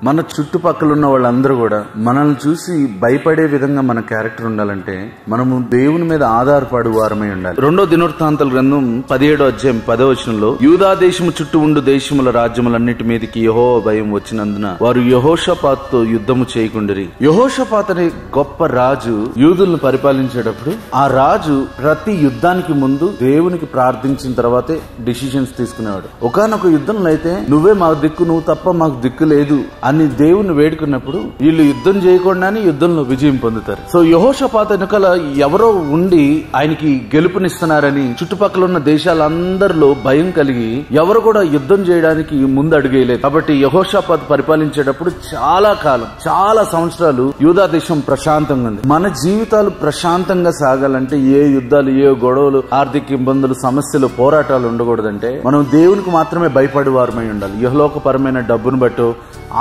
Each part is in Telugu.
మన చుట్టుపక్కల ఉన్న వాళ్ళందరూ కూడా మనల్ని చూసి భయపడే విధంగా మన క్యారెక్టర్ ఉండాలంటే మనము దేవుని మీద ఆధారపడు వారమై ఉండాలి. 2వ దినవృత్తాంతాల గ్రంథం 17వ అధ్యాయం 10వ వచనంలో యూదా దేశము చుట్టూ ఉండు దేశముల రాజ్యములన్నిటి మీదకి యెహోవా భయం వచ్చినందున వారు యెహోషాపాతుతో యుద్ధము చేయకుండిరి. యెహోషాపాతు అనే గొప్ప రాజు యూదులను పరిపాలించేటప్పుడు ఆ రాజు ప్రతి యుద్ధానికి ముందు దేవునికి ప్రార్థించిన తర్వాతే డిసిషన్స్ తీసుకునేవాడు. ఒకానొక యుద్ధంలో అయితే నువ్వే మాకు దిక్కు, నువ్వు తప్ప మాకు దిక్కు లేదు అని దేవుని వేడుకున్నప్పుడు వీళ్ళు యుద్ధం చేయకుండానే యుద్ధంలో విజయం పొందుతారు. సో యెహోషాపాతు వెనకాల ఎవరో ఉండి ఆయనకి గెలుపునిస్తున్నారని చుట్టుపక్కల ఉన్న దేశాలందరిలో భయం కలిగి ఎవరు కూడా యుద్ధం చేయడానికి ముందు అడుగేయలేదు. కాబట్టి యెహోషాపాతు పరిపాలించేటప్పుడు చాలా కాలం, చాలా సంవత్సరాలు యూదా దేశం ప్రశాంతంగా ఉంది. మన జీవితాలు ప్రశాంతంగా సాగాలంటే ఏ యుద్ధాలు, ఏ గొడవలు, ఆర్థిక ఇబ్బందులు, సమస్యలు, పోరాటాలు ఉండకూడదంటే మనం దేవునికి మాత్రమే భయపడే వారమై ఉండాలి. యహలోకపరమైన డబ్బును బట్టో,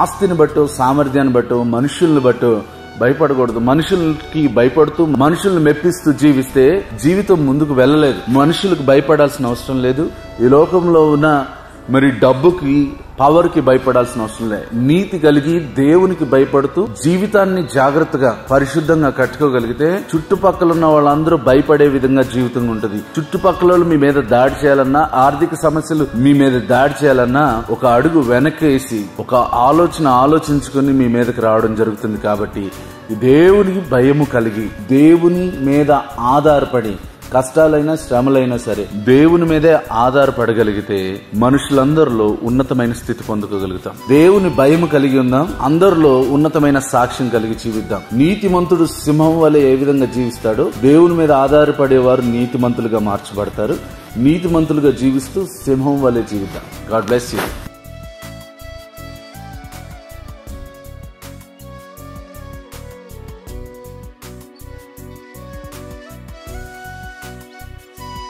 ఆస్తిని బట్టో, సామర్థ్యాన్ని బట్టో, మనుషుల్ని బట్టో భయపడకూడదు. మనుషులకి భయపడుతూ మనుషుల్ని మెప్పిస్తూ జీవిస్తే జీవితం ముందుకు వెళ్ళలేదు. మనుషులకు భయపడాల్సిన అవసరం లేదు. ఈ లోకంలో ఉన్న డబ్బుకి, పవర్ కి భయపడాల్సిన అవసరం లేదు. నీతి కలిగి దేవునికి భయపడుతూ జీవితాన్ని జాగ్రత్తగా, పరిశుద్ధంగా కట్టుకోగలిగితే చుట్టుపక్కల ఉన్న వాళ్ళందరూ భయపడే విధంగా జీవితం ఉంటుంది. చుట్టుపక్కల మీ మీద దాడి చేయాలన్నా, ఆర్థిక సమస్యలు మీ మీద దాడి చేయాలన్నా ఒక అడుగు వెనకేసి ఒక ఆలోచించుకుని మీ మీదకి రావడం జరుగుతుంది. కాబట్టి దేవునికి భయము కలిగి దేవుని మీద ఆధారపడి కష్టాలైనా శ్రమలైనా సరే దేవుని మీదే ఆధారపడగలిగితే మనుషులందరిలో ఉన్నతమైన స్థితి పొందుకోగలుగుతాం. దేవుని భయం కలిగి ఉందాం, అందరిలో ఉన్నతమైన సాక్ష్యం కలిగి జీవిద్దాం. నీతిమంతుడు సింహం వలె ఏ విధంగా జీవిస్తాడో దేవుని మీద ఆధారపడేవారు నీతిమంతులుగా మార్చబడతారు. నీతిమంతులుగా జీవిస్తూ సింహం వలె జీవిద్దాం. God bless you.